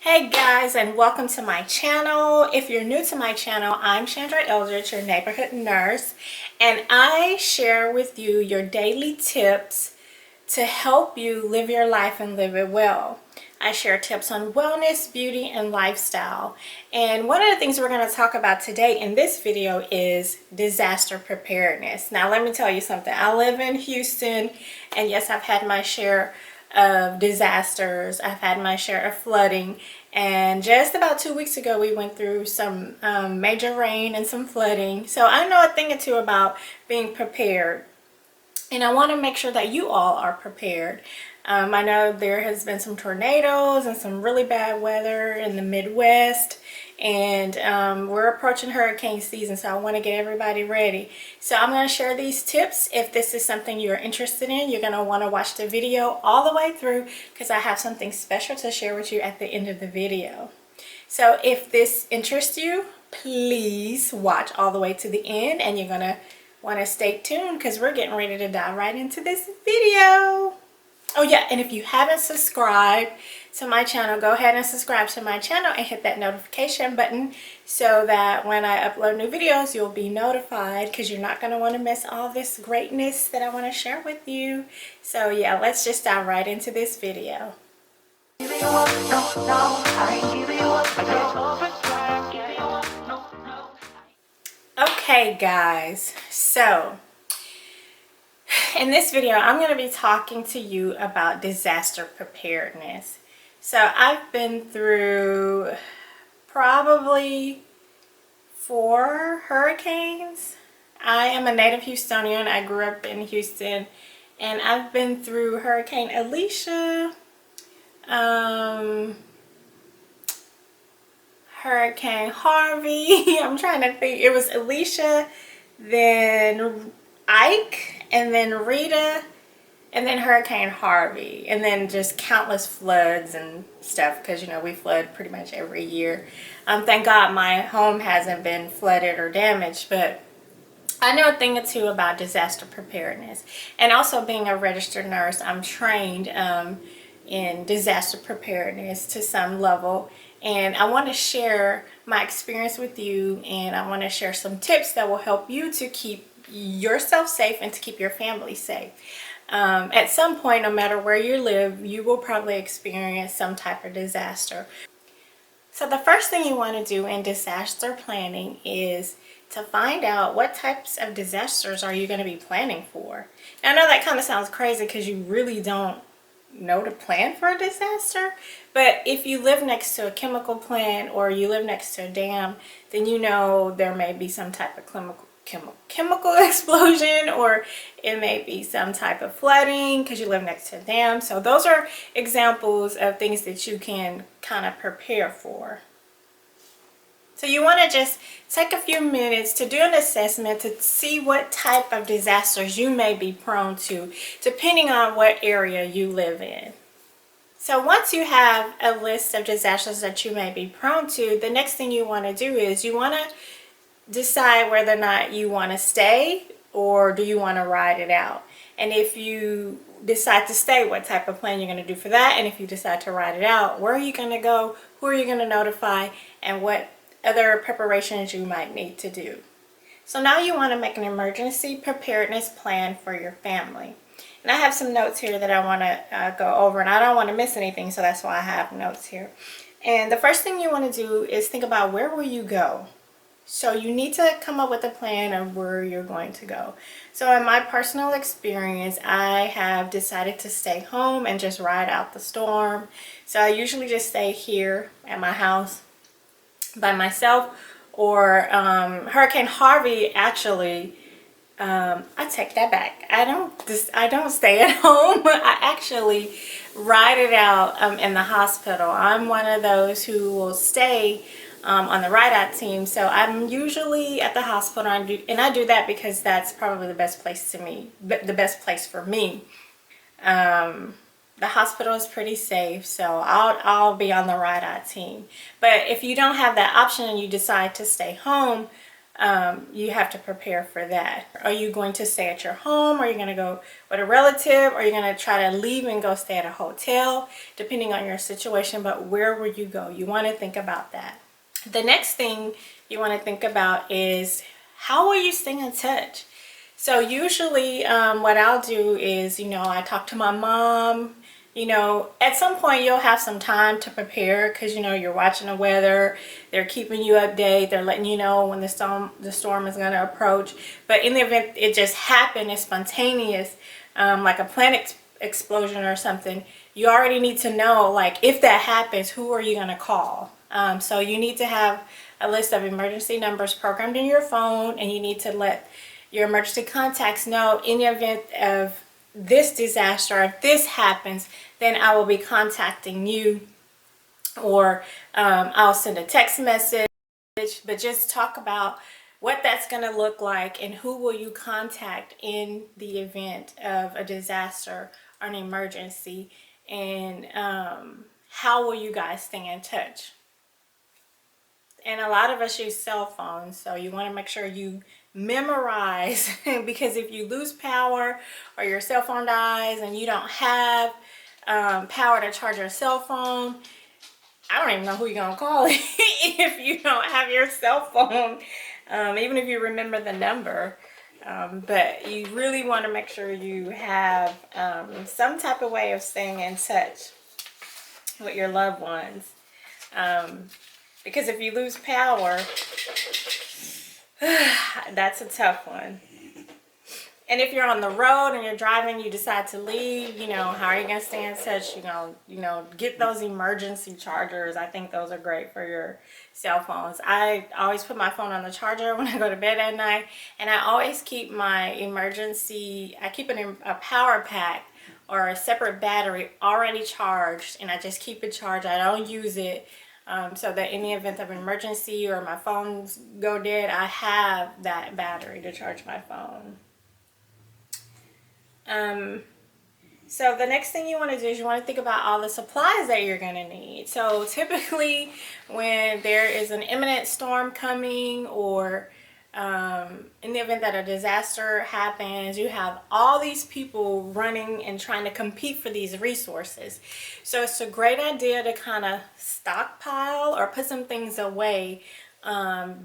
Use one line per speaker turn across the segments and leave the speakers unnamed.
Hey guys, and welcome to my channel. If you're new to my channel, I'm Chandra Eldridge, your neighborhood nurse, and I share with you your daily tips to help you live your life and live it well. I share tips on wellness, beauty, and lifestyle. And one of the things we're going to talk about today in this video is disaster preparedness. Now, let me tell you something. I live in Houston, and yes, I've had my share of disasters. I've had my share of flooding, and just about 2 weeks ago we went through some major rain and some flooding, so I know a thing or two about being prepared, and I want to make sure that you all are prepared. I know there has been some tornadoes and some really bad weather in the Midwest, and we're approaching hurricane season, so I want to get everybody ready. So I'm going to share these tips. If this is something you're interested in, you're going to want to watch the video all the way through, because I have something special to share with you at the end of the video. So if this interests you, please watch all the way to the end, and you're going to want to stay tuned because we're getting ready to dive right into this video. Oh yeah, and if you haven't subscribed to my channel, go ahead and subscribe to my channel and hit that notification button so that when I upload new videos, you'll be notified, because you're not going to want to miss all this greatness that I want to share with you. So yeah, let's just dive right into this video. Okay guys, so in this video, I'm going to be talking to you about disaster preparedness. So I've been through probably 4 hurricanes. I am a native Houstonian. I grew up in Houston, and I've been through Hurricane Alicia, Hurricane Harvey. I'm trying to think. It was Alicia, then Ike, and then Rita, and then Hurricane Harvey, and then just countless floods and stuff, because you know we flood pretty much every year. Thank God my home hasn't been flooded or damaged, but I know a thing or two about disaster preparedness. And also, being a registered nurse, I'm trained in disaster preparedness to some level, and I want to share my experience with you, and I want to share some tips that will help you to keep yourself safe and to keep your family safe. At some point, no matter where you live, you will probably experience some type of disaster. So the first thing you want to do in disaster planning is to find out what types of disasters are you going to be planning for. Now, I know that kind of sounds crazy because you really don't know to plan for a disaster, but if you live next to a chemical plant or you live next to a dam, then you know there may be some type of chemical explosion, or it may be some type of flooding because you live next to a dam. So those are examples of things that you can kind of prepare for. So you want to just take a few minutes to do an assessment to see what type of disasters you may be prone to, depending on what area you live in. So once you have a list of disasters that you may be prone to, the next thing you want to do is you want to decide whether or not you want to stay or do you want to ride it out. And if you decide to stay, what type of plan you're going to do for that. And if you decide to ride it out, where are you going to go, who are you going to notify, and what other preparations you might need to do. So now you want to make an emergency preparedness plan for your family. And I have some notes here that I want to go over, and I don't want to miss anything, so that's why I have notes here. And the first thing you want to do is think about, where will you go? So you need to come up with a plan of where you're going to go. So in my personal experience, I have decided to stay home and just ride out the storm. So I usually just stay here at my house by myself. Or Hurricane Harvey, actually, I take that back. I don't stay at home. I actually ride it out in the hospital. I'm one of those who will stay on the ride out team. So I'm usually at the hospital, and I do that because that's probably the best place the best place for me. The hospital is pretty safe, so I'll be on the ride out team. But if you don't have that option and you decide to stay home, you have to prepare for that. Are you going to stay at your home? Are you going to go with a relative? Are you going to try to leave and go stay at a hotel, depending on your situation? But where will you go? You want to think about that. The next thing you want to think about is, how will you stay in touch? So usually what I'll do is, I talk to my mom. At some point you'll have some time to prepare because, you're watching the weather. They're keeping you updated. They're letting you know when the storm is going to approach. But in the event it just happened, it's spontaneous, like a plant explosion or something, you already need to know, like, if that happens, who are you going to call? So you need to have a list of emergency numbers programmed in your phone, and you need to let your emergency contacts know, in the event of this disaster, if this happens, then I will be contacting you, or I'll send a text message. But just talk about what that's going to look like and who will you contact in the event of a disaster or an emergency, and how will you guys stay in touch. And a lot of us use cell phones, so you want to make sure you memorize because if you lose power or your cell phone dies and you don't have power to charge your cell phone, I don't even know who you're gonna call if you don't have your cell phone, even if you remember the number. But you really want to make sure you have some type of way of staying in touch with your loved ones. Because if you lose power, that's a tough one. And if you're on the road and you're driving, you decide to leave, how are you going to stay in touch? Get those emergency chargers. I think those are great for your cell phones. I always put my phone on the charger when I go to bed at night. And I always keep my I keep it in a power pack or a separate battery already charged. And I just keep it charged. I don't use it. So that in the event of an emergency or my phones go dead, I have that battery to charge my phone. So the next thing you want to do is you want to think about all the supplies that you're going to need. So typically when there is an imminent storm coming, or in the event that a disaster happens, you have all these people running and trying to compete for these resources. So it's a great idea to kind of stockpile or put some things away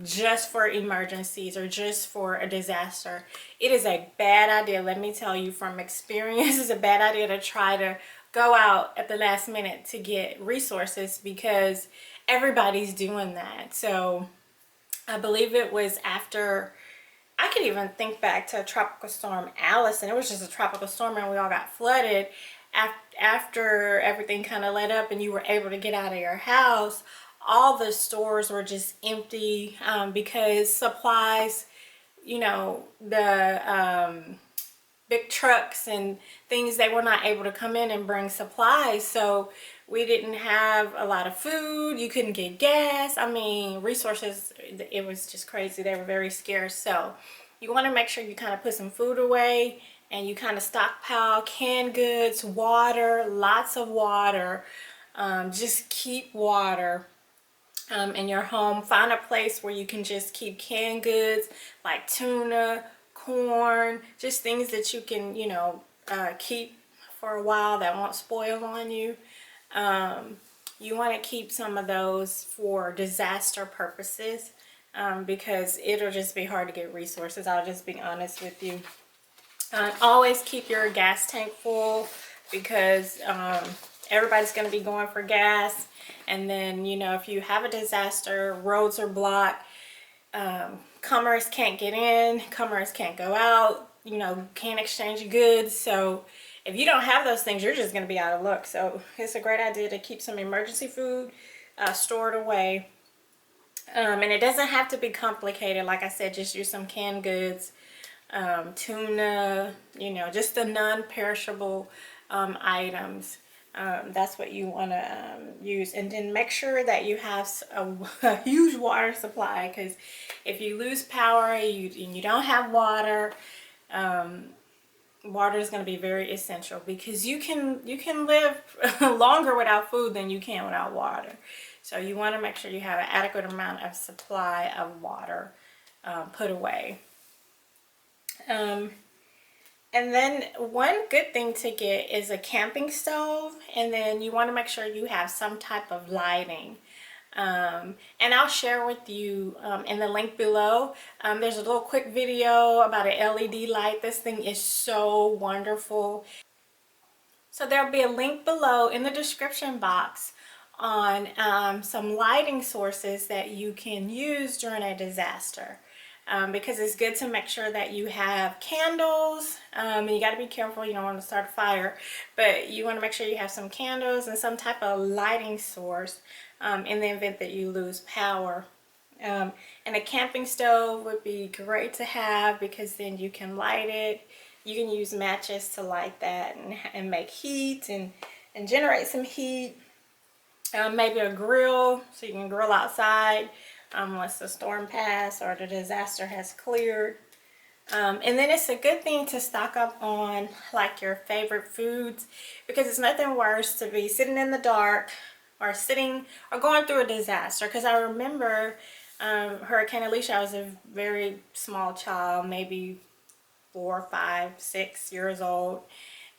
just for emergencies or just for a disaster. It is a bad idea, let me tell you from experience, it's a bad idea to try to go out at the last minute to get resources because everybody's doing that. So I believe it was after, I could even think back to Tropical Storm Allison. It was just a tropical storm and we all got flooded. After everything kind of let up and you were able to get out of your house, all the stores were just empty because supplies, the big trucks and things, they were not able to come in and bring supplies. So we didn't have a lot of food. You couldn't get gas. I mean, resources, it was just crazy. They were very scarce. So you want to make sure you kind of put some food away and you kind of stockpile canned goods, water, lots of water. Just keep water in your home. Find a place where you can just keep canned goods like tuna, corn, just things that you can, keep for a while that won't spoil on you. You want to keep some of those for disaster purposes because it'll just be hard to get resources. I'll just be honest with you. Always keep your gas tank full because everybody's going to be going for gas. And then, if you have a disaster, roads are blocked, commerce can't get in, commerce can't go out, can't exchange goods. So if you don't have those things, you're just going to be out of luck. So it's a great idea to keep some emergency food stored away. And it doesn't have to be complicated. Like I said, just use some canned goods, tuna, just the non-perishable items. That's what you want to use. And then make sure that you have a huge water supply, because if you lose power and you don't have water, water is going to be very essential, because you can live longer without food than you can without water. So you want to make sure you have an adequate amount of supply of water put away. And then one good thing to get is a camping stove, and then you want to make sure you have some type of lighting. And I'll share with you in the link below. There's a little quick video about an LED light. This thing is so wonderful. So there'll be a link below in the description box on some lighting sources that you can use during a disaster. Because it's good to make sure that you have candles, and you got to be careful, you don't want to start a fire, but you want to make sure you have some candles and some type of lighting source in the event that you lose power. And a camping stove would be great to have, because then you can light it. You can use matches to light that and make heat and generate some heat. Maybe a grill, so you can grill outside once the storm passed or the disaster has cleared. And then it's a good thing to stock up on like your favorite foods, because it's nothing worse to be sitting in the dark or going through a disaster. Because I remember Hurricane Alicia, I was a very small child, maybe 4, 5, 6 years old,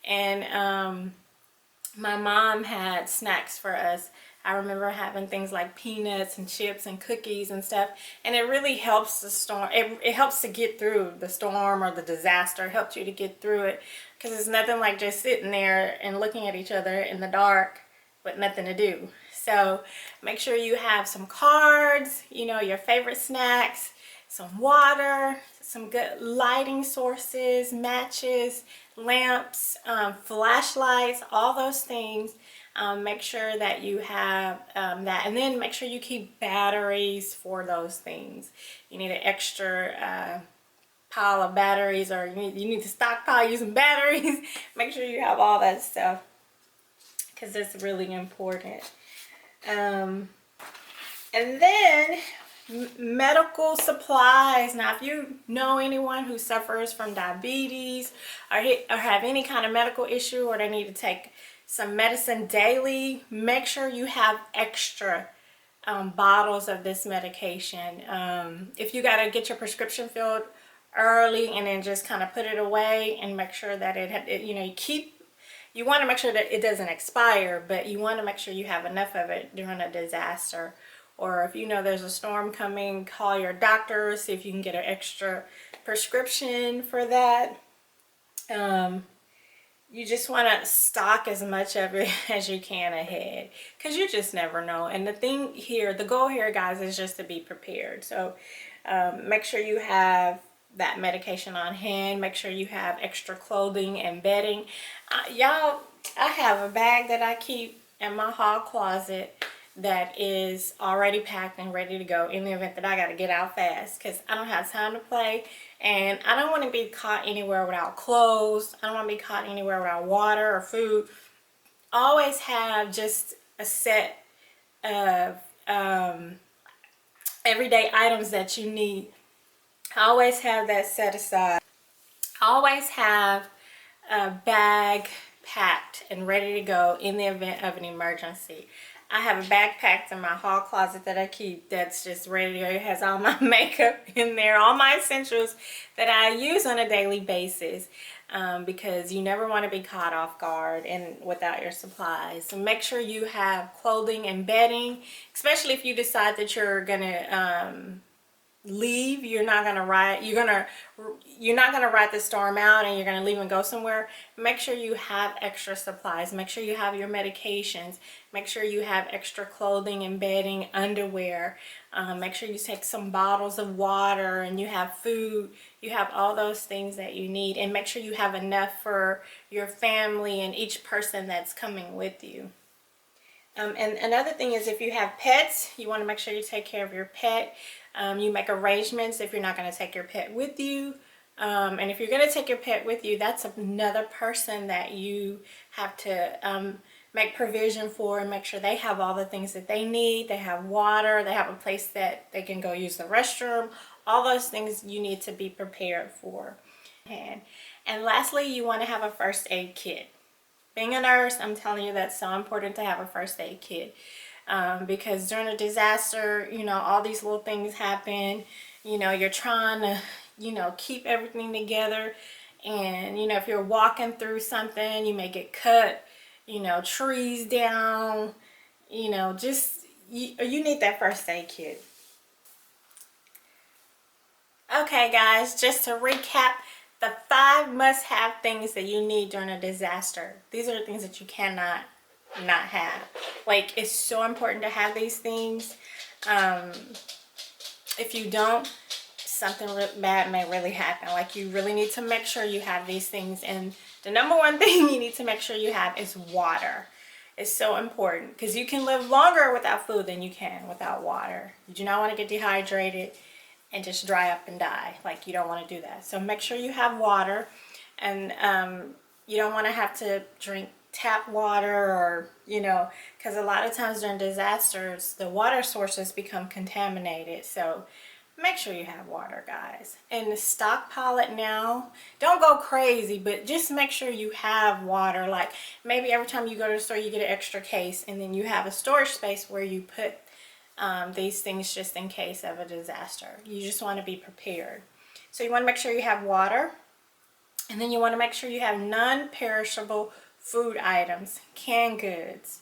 and my mom had snacks for us. I remember having things like peanuts and chips and cookies and stuff, and it really helps the storm. It helps to get through the storm or the disaster. It helps you to get through it, because it's nothing like just sitting there and looking at each other in the dark with nothing to do. So make sure you have some cards, you know, your favorite snacks, some water, some good lighting sources, matches, lamps, flashlights, all those things. Make sure that you have that, and then make sure you keep batteries for those things. You need an extra pile of batteries, or you need to stockpile you some batteries. Make sure you have all that stuff, because it's really important. And then medical supplies. Now, if you know anyone who suffers from diabetes or have any kind of medical issue, or they need to take some medicine daily, make sure you have extra bottles of this medication. If you got to get your prescription filled early and then just kind of put it away, and make sure that you want to make sure that it doesn't expire, but you want to make sure you have enough of it during a disaster. Or if you know there's a storm coming, call your doctor, see if you can get an extra prescription for that. You just want to stock as much of it as you can ahead, because you just never know. And the goal here, guys, is just to be prepared. So make sure you have that medication on hand. Make sure you have extra clothing and bedding. Y'all, I have a bag that I keep in my hall closet that is already packed and ready to go in the event that I got to get out fast, because I don't have time to play, and I don't want to be caught anywhere without clothes. I don't want to be caught anywhere without water or food. Always have just a set of everyday items that you need. Always have that set aside. Always have a bag packed and ready to go in the event of an emergency. I have a bag packed in my hall closet that I keep that's just ready to go. It has all my makeup in there, all my essentials that I use on a daily basis, because you never want to be caught off guard and without your supplies. So make sure you have clothing and bedding, especially if you decide that you're gonna leave. You're not gonna ride the storm out and you're gonna leave and go somewhere. Make sure you have extra supplies. Make sure you have your medications. Make sure you have extra clothing and bedding, underwear. Make sure you take some bottles of water, and you have food. You have all those things that you need, and make sure you have enough for your family and each person that's coming with you. And another thing is, if you have pets, you want to make sure you take care of your pet. You make arrangements if you're not going to take your pet with you. And if you're going to take your pet with you, that's another person that you have to make provision for, and make sure they have all the things that they need. They have water, they have a place that they can go use the restroom. All those things you need to be prepared for. And lastly, you want to have a first aid kit. Being a nurse, I'm telling you, that's so important to have a first aid kit. because during a disaster, you know, all these little things happen. You know, you're trying to, you know, keep everything together. And, you know, if you're walking through something, you may get cut, you know, trees down, you know, just, you need that first aid kit. Okay, guys, just to recap, the 5 must-have things that you need during a disaster. These are the things that you cannot not have. Like, it's so important to have these things. If you don't, something bad may really happen. Like, you really need to make sure you have these things. And the number one thing you need to make sure you have is water. It's so important because you can live longer without food than you can without water. You do not want to get dehydrated and just dry up and die. Like, you don't want to do that. So make sure you have water, and you don't want to have to drink tap water, or, you know, because a lot of times during disasters the water sources become contaminated. So make sure you have water, guys, and stockpile it now. Don't go crazy, but just make sure you have water. Like, maybe every time you go to the store you get an extra case, and then you have a storage space where you put these things just in case of a disaster. You just want to be prepared. So you want to make sure you have water, and then you want to make sure you have non-perishable food items, canned goods.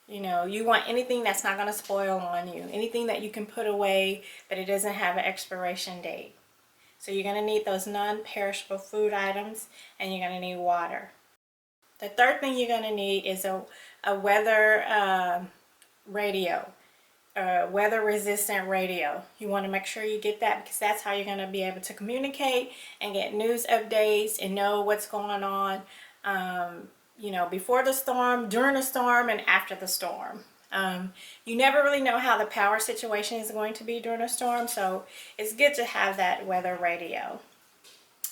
You know, you want anything that's not going to spoil on you, anything that you can put away but it doesn't have an expiration date. So you're going to need those non-perishable food items, and you're going to need water. The third thing you're going to need is a weather radio. Weather resistant radio. You want to make sure you get that, because that's how you're going to be able to communicate and get news updates and know what's going on, you know, before the storm, during the storm, and after the storm. You never really know how the power situation is going to be during a storm, so it's good to have that weather radio.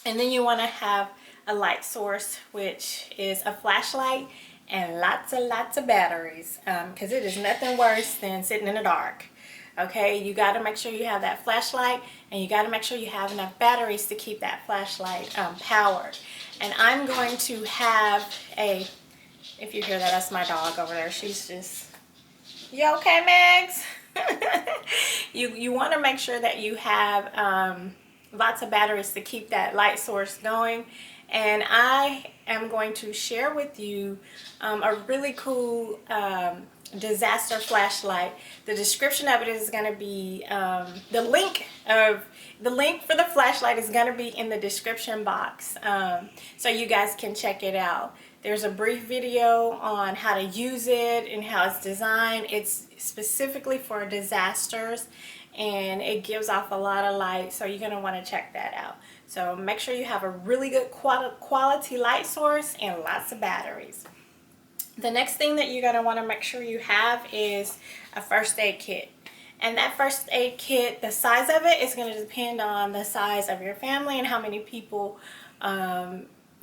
And then you want to have a light source, which is a flashlight, and lots of batteries, because it is nothing worse than sitting in the dark. Okay, you got to make sure you have that flashlight, and you got to make sure you have enough batteries to keep that flashlight powered. And I'm going to have a, if you hear that, that's my dog over there. She's just, you okay, Mags? You want to make sure that you have lots of batteries to keep that light source going. And I am going to share with you a really cool disaster flashlight. The description of it is going to be the link for the flashlight is going to be in the description box, so you guys can check it out. There's a brief video on how to use it and how it's designed. It's specifically for disasters, and it gives off a lot of light, so you're going to want to check that out. So make sure you have a really good quality light source and lots of batteries. The next thing that you're going to want to make sure you have is a first aid kit. And that first aid kit, the size of it is going to depend on the size of your family and how many people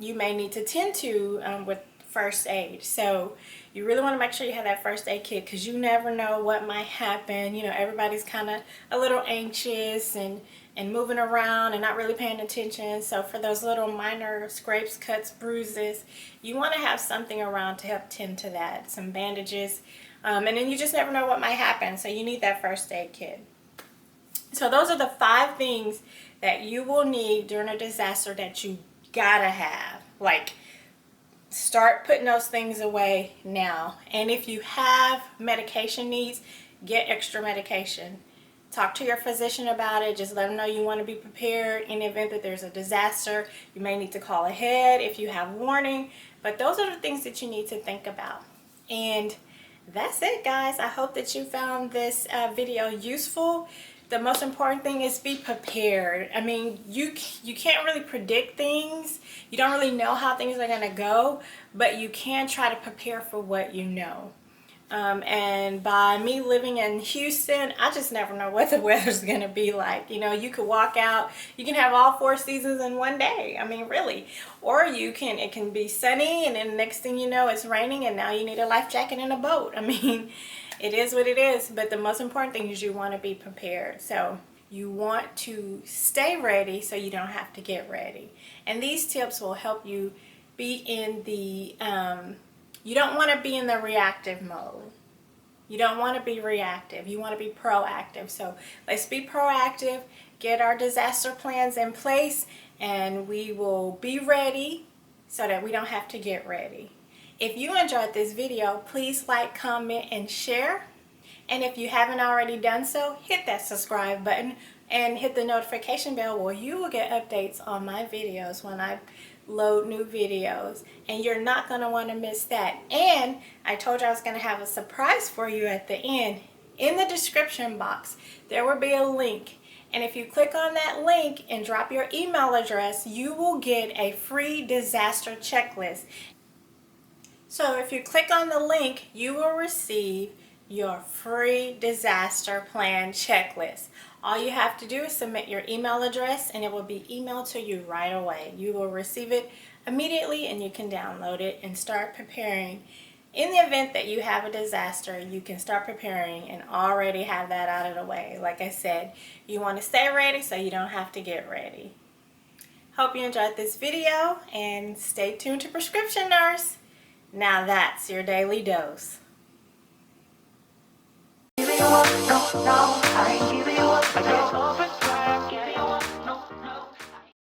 you may need to tend to with first aid. So you really want to make sure you have that first aid kit, because you never know what might happen. You know, everybody's kind of a little anxious and moving around and not really paying attention. So for those little minor scrapes, cuts, bruises, you want to have something around to help tend to that, some bandages, and then you just never know what might happen. So you need that first aid kit. So those are the 5 things that you will need during a disaster that you gotta have. Like, start putting those things away now. And if you have medication needs, get extra medication. Talk to your physician about it. Just let them know you want to be prepared in the event that there's a disaster. You may need to call ahead if you have warning. But those are the things that you need to think about. And that's it, guys. I hope that you found this video useful. The most important thing is be prepared. I mean, you can't really predict things. You don't really know how things are going to go, but you can try to prepare for what you know. And by me living in Houston, I just never know what the weather's going to be like. You know, you could walk out, you can have all 4 seasons in one day. I mean, really. Or it can be sunny, and then the next thing you know, it's raining, and now you need a life jacket and a boat. I mean, it is what it is. But the most important thing is you want to be prepared. So you want to stay ready so you don't have to get ready. And these tips will help you be in the, you don't want to be in the reactive mode. You don't want to be reactive. You want to be proactive. So let's be proactive, get our disaster plans in place, and we will be ready so that we don't have to get ready. If you enjoyed this video, please like, comment, and share. And if you haven't already done so, hit that subscribe button and hit the notification bell where you will get updates on my videos when I load new videos, and you're not going to want to miss that. And I told you I was going to have a surprise for you at the end. In the description box there will be a link, and if you click on that link and drop your email address, you will get a free disaster checklist. So if you click on the link, you will receive your free disaster plan checklist. All you have to do is submit your email address and it will be emailed to you right away. You will receive it immediately and you can download it and start preparing. In the event that you have a disaster, you can start preparing and already have that out of the way. Like I said, you want to stay ready so you don't have to get ready. Hope you enjoyed this video and stay tuned to Prescription Nurse. Now that's your daily dose.